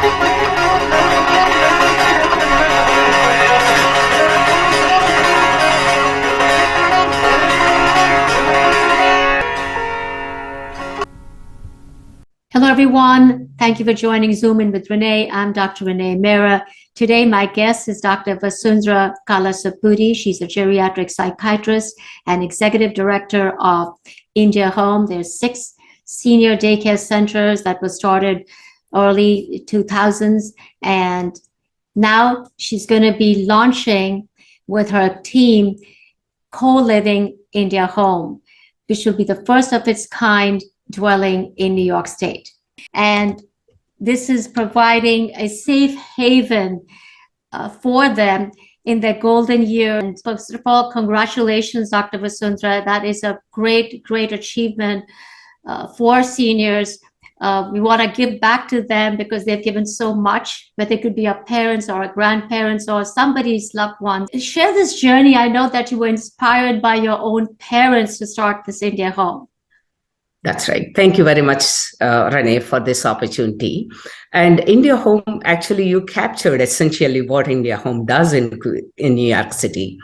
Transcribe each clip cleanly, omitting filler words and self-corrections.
Hello, everyone. Thank you for joining Zoom In with Renee. I'm Dr. Renee Mehra. Today, my guest is Dr. Vasundhara Kalasapudi. She's a geriatric psychiatrist and executive director of IndiaHome. There's 6 senior daycare centers that were started early 2000s. And now she's going to be launching with her team, coliving IndiaHome, which will be the first of its kind dwelling in New York State. And this is providing a safe haven for them in their golden year. And first of all, congratulations, Dr. Vasundhara. That is a great, great achievement for seniors. We want to give back to them because they've given so much, whether it could be our parents or our grandparents or somebody's loved ones. Share this journey. I know that you were inspired by your own parents to start this IndiaHome. That's right. Thank you very much, Renee, for this opportunity. And IndiaHome, actually, you captured essentially what IndiaHome does in New York City.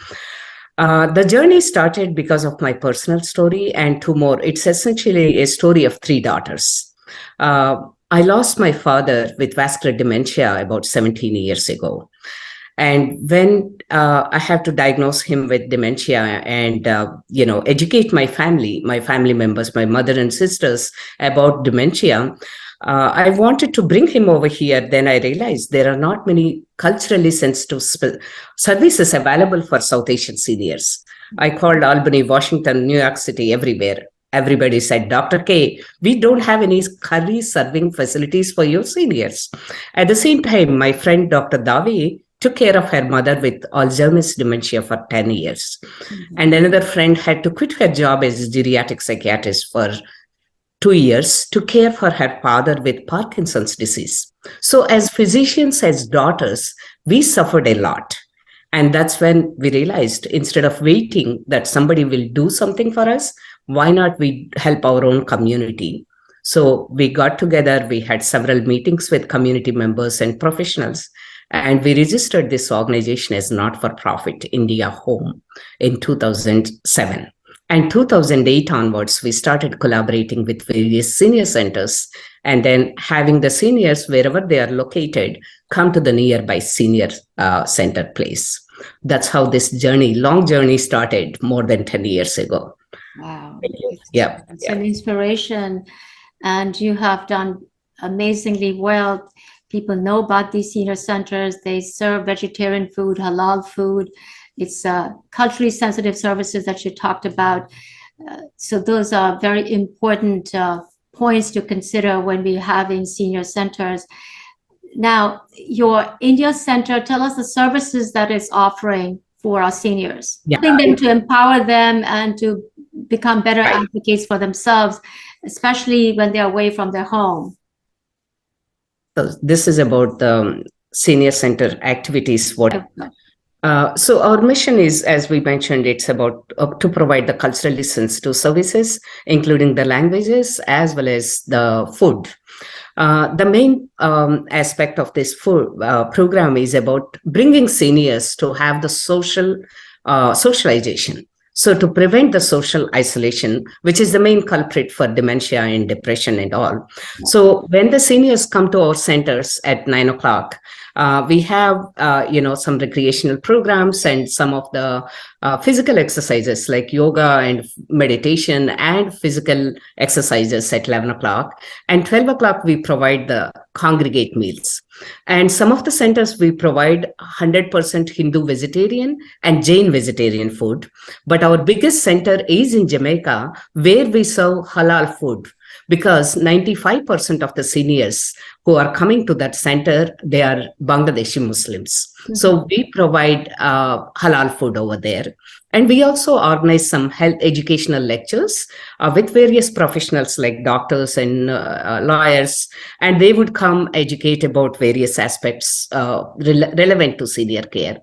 The journey started because of my personal story and 2 more. It's essentially a story of 3 daughters. I lost my father with vascular dementia about 17 years ago. And when I have to diagnose him with dementia and, educate my family members, my mother and sisters about dementia, I wanted to bring him over here. Then I realized there are not many culturally sensitive services available for South Asian seniors. I called Albany, Washington, New York City, everywhere. Everybody said, Dr. K, we don't have any curry serving facilities for your seniors. At the same time, my friend, Dr. Davi, took care of her mother with Alzheimer's dementia for 10 years. Mm-hmm. And another friend had to quit her job as a geriatric psychiatrist for 2 years to care for her father with Parkinson's disease. So as physicians, as daughters, we suffered a lot. And that's when we realized, instead of waiting that somebody will do something for us, why not we help our own community? So we got together, we had several meetings with community members and professionals, and we registered this organization as not-for-profit IndiaHome in 2007. And 2008 onwards, we started collaborating with various senior centers and then having the seniors, wherever they are located, come to the nearby senior center place. That's how this journey, long journey, started more than 10 years ago. Wow. It's an inspiration. And you have done amazingly well. People know about these senior centers. They serve vegetarian food, halal food. It's culturally sensitive services that you talked about. So those are very important points to consider when we're having senior centers. Now, your India Center, tell us the services that it's offering for our seniors, helping them to empower them and to become better advocates for themselves, especially when they're away from their home. So this is about the senior center activities. So our mission is, as we mentioned, it's about to provide the culturally sensitive services, including the languages as well as the food. The main aspect of this food program is about bringing seniors to have the socialization. So to prevent the social isolation, which is the main culprit for dementia and depression and all. So when the seniors come to our centers at 9 o'clock, we have, some recreational programs and some of the physical exercises like yoga and meditation and physical exercises at 11 o'clock. And 12 o'clock, we provide the congregate meals. And some of the centers, we provide 100% Hindu vegetarian and Jain vegetarian food. But our biggest center is in Jamaica, where we serve halal food, because 95% of the seniors who are coming to that center, they are Bangladeshi Muslims. Mm-hmm. So we provide halal food over there. And we also organize some health educational lectures with various professionals like doctors and lawyers, and they would come educate about various aspects relevant to senior care.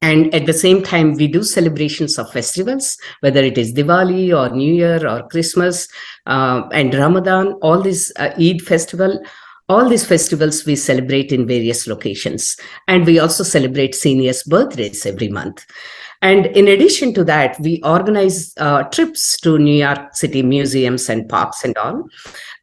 And at the same time, we do celebrations of festivals, whether it is Diwali or New Year or Christmas and Ramadan, all this Eid festival. All these festivals we celebrate in various locations, and we also celebrate seniors' birthdays every month. And in addition to that, we organize trips to New York City museums and parks and all.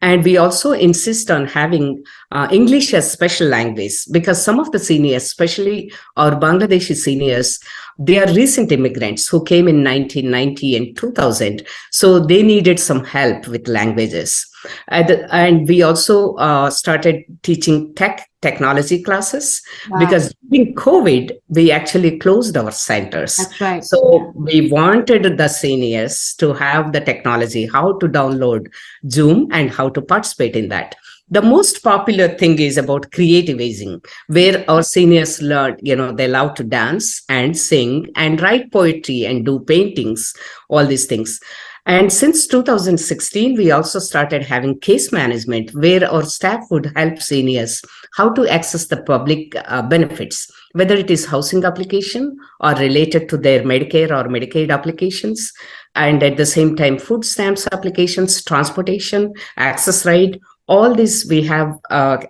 And we also insist on having English as special language, because some of the seniors, especially our Bangladeshi seniors, they are recent immigrants who came in 1990 and 2000. So they needed some help with languages. And we also started teaching technology classes. Wow. Because during COVID, we actually closed our centers. That's right. So we wanted the seniors to have the technology, how to download Zoom and how to participate in that. The most popular thing is about creative aging, where our seniors learn, they love to dance and sing and write poetry and do paintings, all these things. And since 2016, we also started having case management, where our staff would help seniors how to access the public benefits, whether it is housing application or related to their Medicare or Medicaid applications. And at the same time, food stamps applications, transportation, access ride, all this we have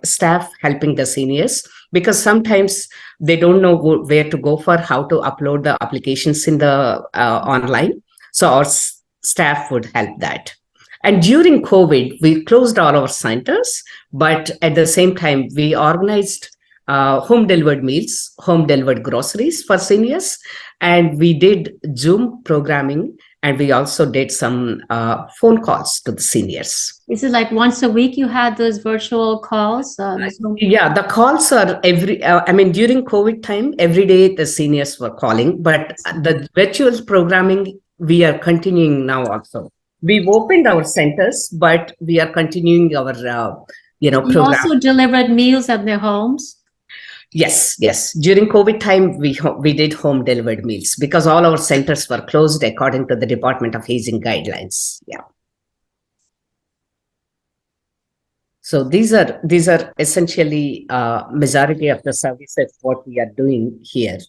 staff helping the seniors, because sometimes they don't know where to go for how to upload the applications in the online. So our staff would help that. And during COVID, we closed all our centers, but at the same time, we organized home delivered meals, home delivered groceries for seniors, and we did Zoom programming, and we also did some phone calls to the seniors. Is it like once a week you had those virtual calls? Yeah, the calls are during COVID time, every day the seniors were calling, but the virtual programming, we are continuing now also. We've opened our centers, but we are continuing our, program. You also delivered meals at their homes? Yes. During COVID time, we did home delivered meals, because all our centers were closed according to the Department of Aging guidelines. Yeah. So these are essentially majority of the services what we are doing here.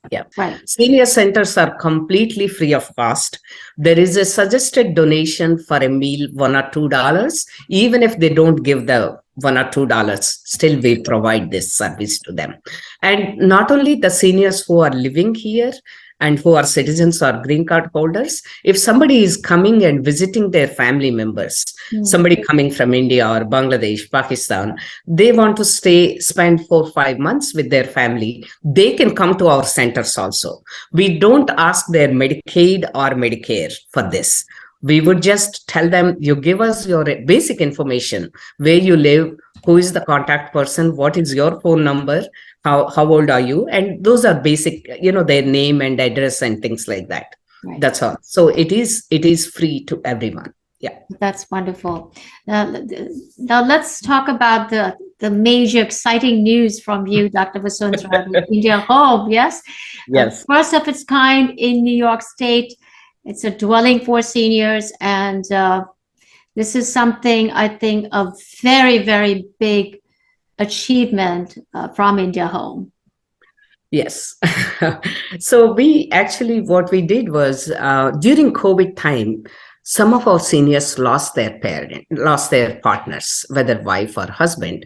Yeah. Right. Senior centers are completely free of cost. There is a suggested donation for a meal, $1 or $2. Even if they don't give the $1 or $2, still we provide this service to them. And not only the seniors who are living here and who are citizens or green card holders, if somebody is coming and visiting their family members, somebody coming from India or Bangladesh, Pakistan, they want to spend 4 or 5 months with their family, they can come to our centers also. We don't ask their Medicaid or Medicare for this. We would just tell them, you give us your basic information, where you live, who is the contact person, what is your phone number, how old are you? And those are basic, their name and address and things like that. Right. That's all. So it is free to everyone. Yeah. That's wonderful. Now let's talk about the major exciting news from you, Dr. Vasundhara, IndiaHome. Yes. Yes. First of its kind in New York State. It's a dwelling for seniors, and this is something I think a very, very big achievement from IndiaHome. Yes. So what we did was during COVID time, some of our seniors lost their partners, whether wife or husband.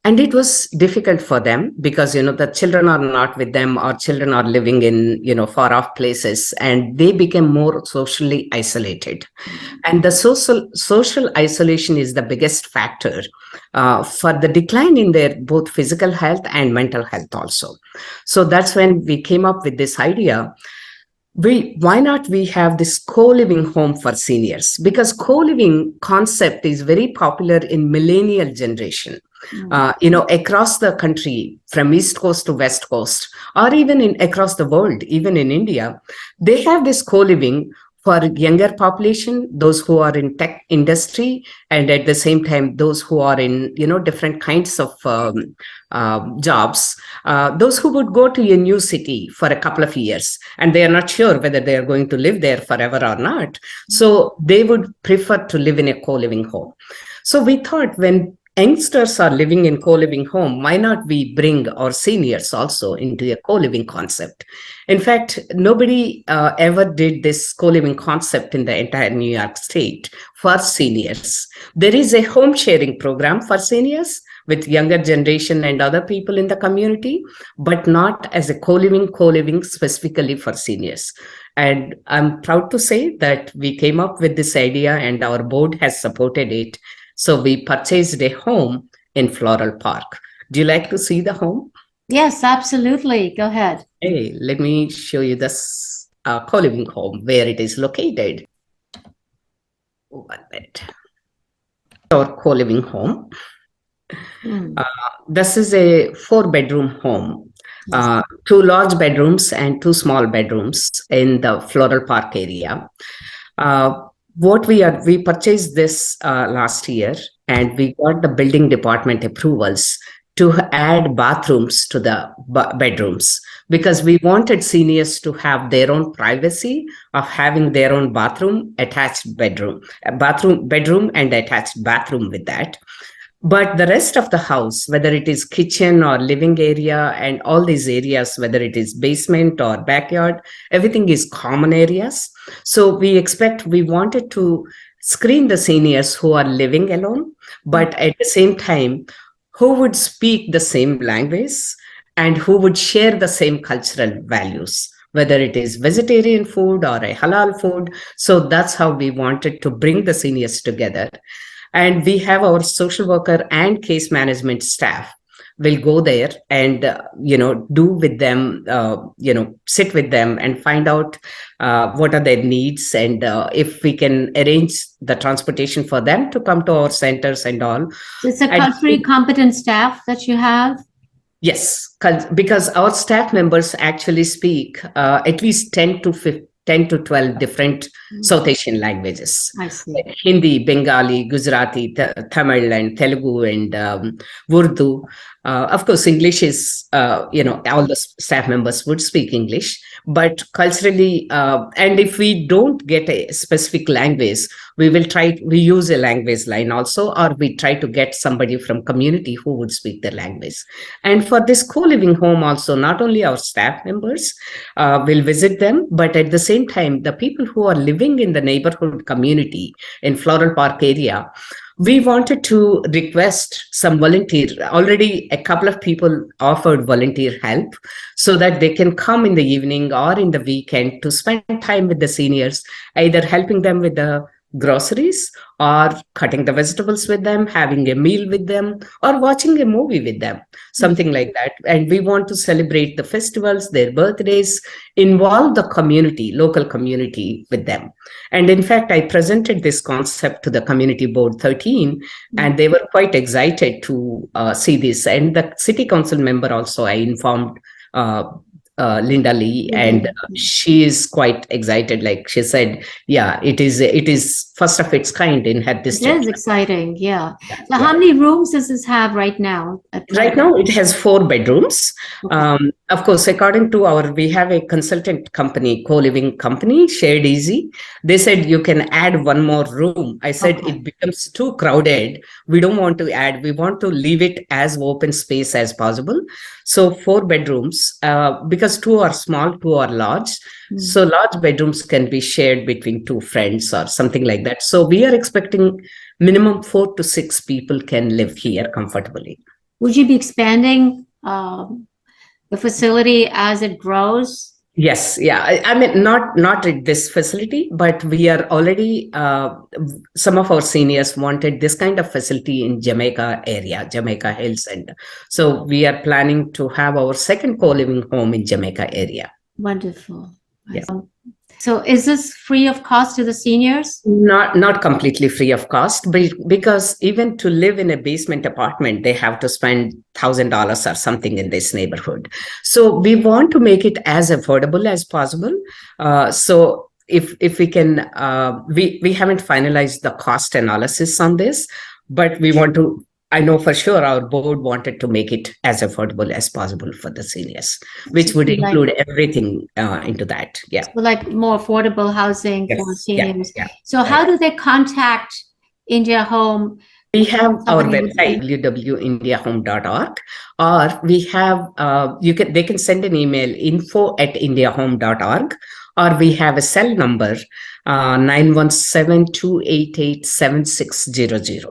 And it was difficult for them because, the children are not with them, or children are living in, far off places, and they became more socially isolated. And the social isolation is the biggest factor for the decline in their both physical health and mental health also. So that's when we came up with this idea. Why not we have this co-living home for seniors? Because co-living concept is very popular in millennial generation. Across the country, from East Coast to West Coast, or even across the world, even in India, they have this co-living for younger population, those who are in tech industry, and at the same time, those who are in, different kinds of jobs, those who would go to a new city for a couple of years, and they are not sure whether they are going to live there forever or not. So they would prefer to live in a co-living home. So we thought when youngsters are living in co-living home, why not we bring our seniors also into a co-living concept? In fact, nobody ever did this co-living concept in the entire New York State for seniors. There is a home sharing program for seniors with younger generation and other people in the community, but not as a co-living specifically for seniors. And I'm proud to say that we came up with this idea and our board has supported it. So we purchased a home in Floral Park. Do you like to see the home? Yes, absolutely. Go ahead. Hey, let me show you this co-living home where it is located. 1 minute. Our co-living home. This is a 4-bedroom home. 2 large bedrooms and 2 small bedrooms in the Floral Park area. We purchased this last year, and we got the building department approvals to add bathrooms to the bedrooms, because we wanted seniors to have their own privacy of having their own bedroom and attached bathroom with that. But the rest of the house, whether it is kitchen or living area and all these areas, whether it is basement or backyard, everything is common areas. So we wanted to screen the seniors who are living alone, but at the same time, who would speak the same language and who would share the same cultural values, whether it is vegetarian food or a halal food. So that's how we wanted to bring the seniors together. And we have our social worker and case management staff will go there and, do with them, sit with them and find out what are their needs, and if we can arrange the transportation for them to come to our centers and all. So it's a culturally competent staff that you have? Yes, because our staff members actually speak at least 10 to 12 different South Asian languages. I see. Like Hindi, Bengali, Gujarati, Tamil, and Telugu, and Urdu. Of course, English is, all the staff members would speak English, but culturally, and if we don't get a specific language, we use a language line also, or we try to get somebody from community who would speak the language. And for this co-living home also, not only our staff members will visit them, but at the same time, the people who are living in the neighborhood community in Floral Park area, we wanted to request some volunteer. Already a couple of people offered volunteer help so that they can come in the evening or in the weekend to spend time with the seniors, either helping them with the groceries or cutting the vegetables with them, having a meal with them, or watching a movie with them, something like that. And we want to celebrate the festivals, their birthdays, involve the community, local community with them. And in fact, I presented this concept to the Community Board 13, and they were quite excited to see this. And the city council member also, I informed Linda Lee, and she is quite excited. Like she said, yeah, it is first of its kind in her district. It is exciting, yeah. So how many rooms does this have right now? Right now, it has 4 bedrooms. Okay. Of course, according to we have a consultant company, co-living company, Shared Easy. They said you can add 1 more room. I said It becomes too crowded. We don't want to add. We want to leave it as open space as possible. So 4 bedrooms, because 2 are small, 2 are large. So large bedrooms can be shared between 2 friends or something like that. So we are expecting minimum 4 to 6 people can live here comfortably. Would you be expanding the facility as it grows? Yes, yeah. I mean, not at this facility, but we are already, some of our seniors wanted this kind of facility in Jamaica area, Jamaica Hills. And so we are planning to have our second co-living home in Jamaica area. Wonderful. Yeah. So is this free of cost to the seniors? Not completely free of cost, but because even to live in a basement apartment, they have to spend $1,000 or something in this neighborhood. So we want to make it as affordable as possible. So if we can, we haven't finalized the cost analysis on this, but we want to. I know for sure our board wanted to make it as affordable as possible for the seniors, which would include everything into that. Yeah. So like more affordable housing for seniors. Yeah. So how do they contact IndiaHome We have our Somebody would website, www.indiahome.org, or we have, they can send an email, info@indiahome.org, or we have a cell number, 917-288-7600.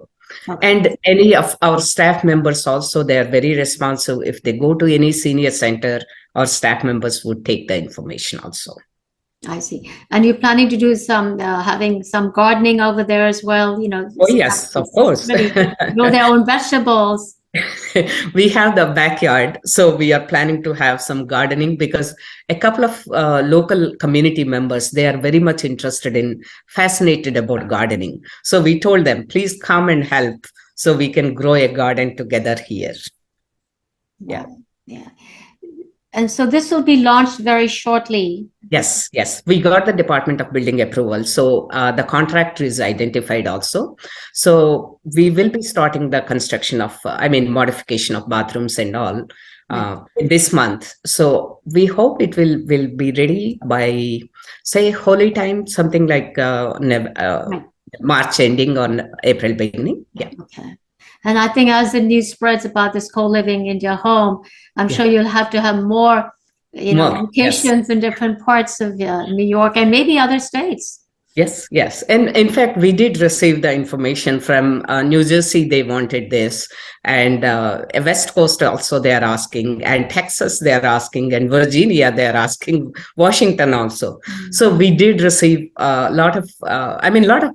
Okay. And any of our staff members also, they are very responsive. If they go to any senior center, our staff members would take the information also. I see. And you're planning to do some, having some gardening over there as well, Oh, yes, of course. really grow their own vegetables. We have the backyard, so we are planning to have some gardening because a couple of local community members, they are very much fascinated about gardening. So we told them, please come and help so we can grow a garden together here. Yeah. Yeah. And so this will be launched very shortly. Yes. We got the Department of Building approval. So the contractor is identified also. So we will be starting the construction of, modification of bathrooms and all this month. So we hope it will be ready by, say, Holy time, something like March ending or April beginning. Yeah. Okay. And I think as the news spreads about this co-living IndiaHome, I'm sure you'll have to have more, locations in different parts of New York and maybe other states. Yes. And in fact, we did receive the information from New Jersey. They wanted this. And West Coast also they are asking. And Texas they are asking. And Virginia they are asking. Washington also. Mm-hmm. So we did receive a lot of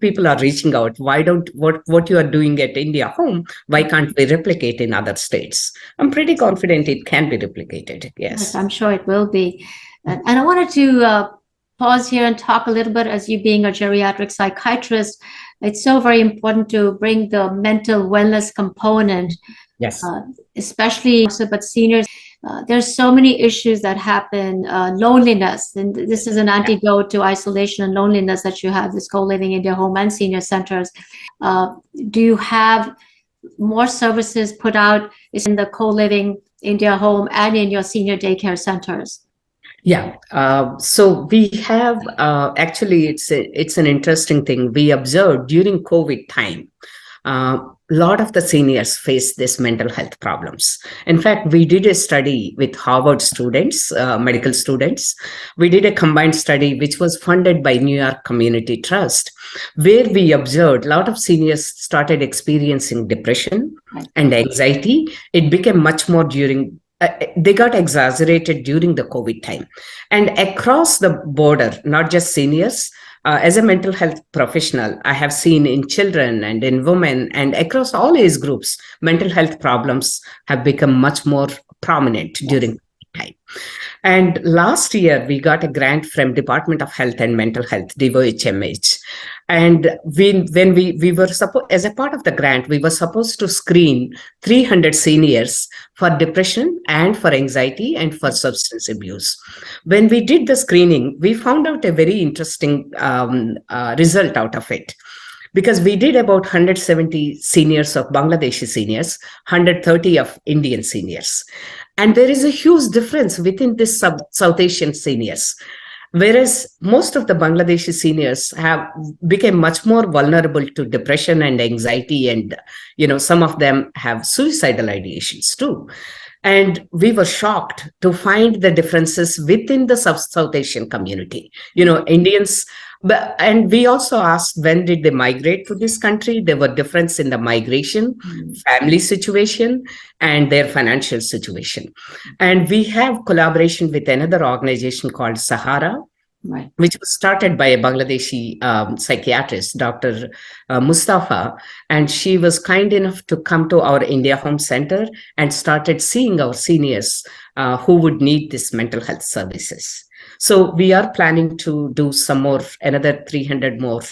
people are reaching out. Why don't, what you are doing at IndiaHome, why can't we replicate in other states? I'm pretty confident it can be replicated. Yes, I'm sure it will be. And I wanted to pause here and talk a little bit, as you being a geriatric psychiatrist, it's so very important to bring the mental wellness component. Yes. Especially also, but seniors, there's so many issues that happen, loneliness, and this is an antidote to isolation and loneliness that you have this co-living IndiaHome and senior centers. Do you have more services put out in the co-living IndiaHome and in your senior daycare centers? Yeah. So we have actually, it's an interesting thing. We observed during COVID time, a lot of the seniors face this mental health problems. In fact, we did a study with Harvard students, medical students. We did a combined study which was funded by New York Community Trust, where we observed a lot of seniors started experiencing depression and anxiety. It became much more they got exaggerated during the COVID time. And across the border, not just seniors, as a mental health professional, I have seen in children and in women and across all age groups, mental health problems have become much more prominent during time. And last year, we got a grant from Department of Health and Mental Health, DOHMH. And when we were supposed, as a part of the grant, we were supposed to screen 300 seniors for depression and for anxiety and for substance abuse. When we did the screening, we found out a very interesting result out of it. Because we did about 170 seniors of Bangladeshi seniors, 130 of Indian seniors. And there is a huge difference within this South Asian seniors. Whereas most of the Bangladeshi seniors have become much more vulnerable to depression and anxiety. And, some of them have suicidal ideations too. And we were shocked to find the differences within the South Asian community. Indians, and we also asked when did they migrate to this country. There were differences in the migration, family situation, and their financial situation. And we have collaboration with another organization called Sahara, which was started by a Bangladeshi psychiatrist, Dr. Mustafa. And she was kind enough to come to our IndiaHome Center and started seeing our seniors who would need this mental health services. So we are planning to do another 300 more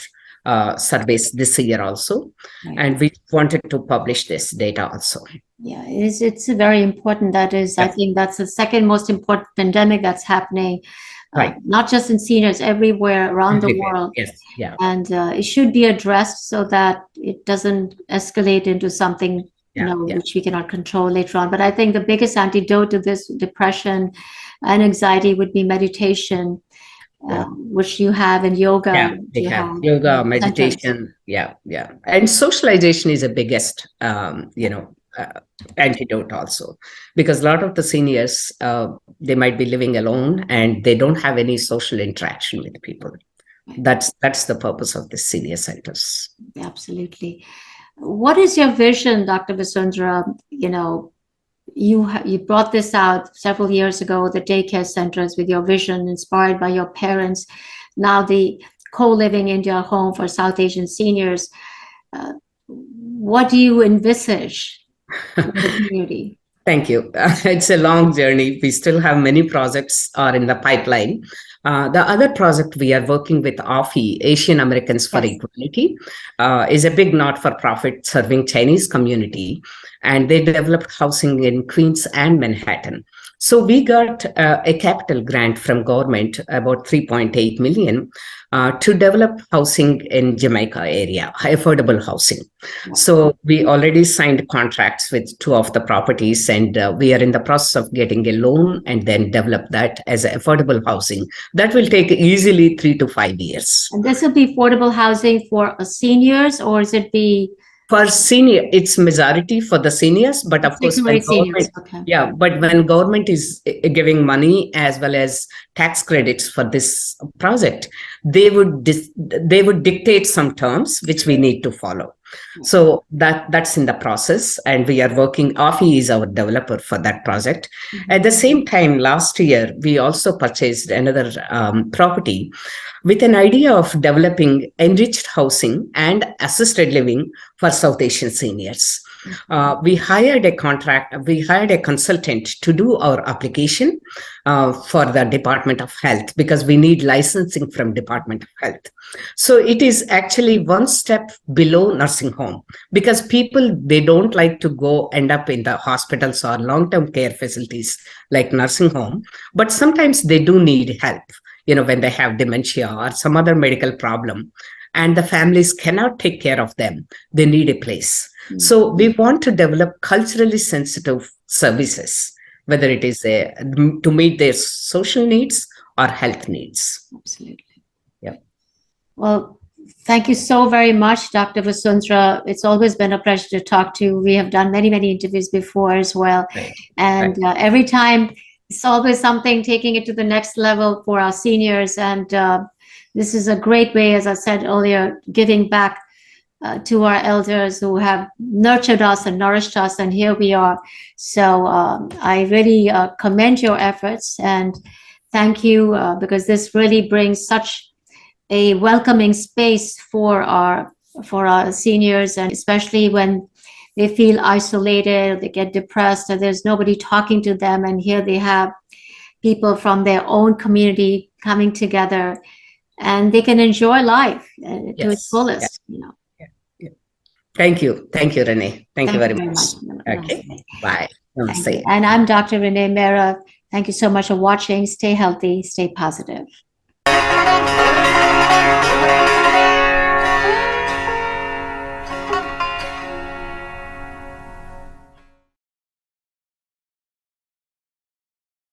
surveys this year also. And we wanted to publish this data also. Yeah, it's very important. That is, I think that's the second most important pandemic that's happening. Not just in seniors, everywhere around the world. Yes, yeah. And it should be addressed so that it doesn't escalate into something which we cannot control later on. But I think the biggest antidote to this depression and anxiety would be meditation. which you have in yoga. Yeah, they you have yoga, centers. meditation. Yeah, yeah. And socialization is the biggest, antidote also, because a lot of the seniors, they might be living alone and they don't have any social interaction with people. That's the purpose of the senior centers. Absolutely. What is your vision, Dr. Vasundhara? You brought this out several years ago, the daycare centers, with your vision inspired by your parents. Now the co-living India home for South Asian seniors. What do you envisage for the community? Thank you. It's a long journey. We still have many projects are in the pipeline. The other project we are working with AFI, Asian Americans for Equality, is a big not-for-profit serving Chinese community, and they developed housing in Queens and Manhattan. So we got a capital grant from government, about 3.8 million, to develop housing in Jamaica area, affordable housing. So we already signed contracts with 2 of the properties, and we are in the process of getting a loan and then develop that as affordable housing. That will take easily 3 to 5 years. And this will be affordable housing for seniors, or is it be for senior? It's majority for the seniors, but of course, when government, but when government is giving money as well as tax credits for this project, they would dictate some terms which we need to follow. So that's in the process, and we are working. AFI is our developer for that project. At the same time, last year we also purchased another property with an idea of developing enriched housing and assisted living for South Asian seniors. We hired a consultant to do our application for the Department of Health, because we need licensing from Department of Health. So it is actually one step below nursing home, because people, they don't like to end up in the hospitals or long-term care facilities like nursing home, but sometimes they do need help, when they have dementia or some other medical problem, and the families cannot take care of them. They need a place. So we want to develop culturally sensitive services, whether it is to meet their social needs or health needs. Absolutely. Yeah. Well, thank you so very much, Dr. Vasundhara. It's always been a pleasure to talk to you. We have done many, many interviews before as well. Right. And every time it's always something, taking it to the next level for our seniors. And this is a great way, as I said earlier, giving back to our elders who have nurtured us and nourished us, and here we are. So I really commend your efforts, and thank you, because this really brings such a welcoming space for our seniors, and especially when they feel isolated, they get depressed, and there's nobody talking to them, and here they have people from their own community coming together, and they can enjoy life to its fullest. Thank you, Renee. Thank you very much. Okay, bye. Namaste. And I'm Dr. Renee Mehra. Thank you so much for watching. Stay healthy, stay positive.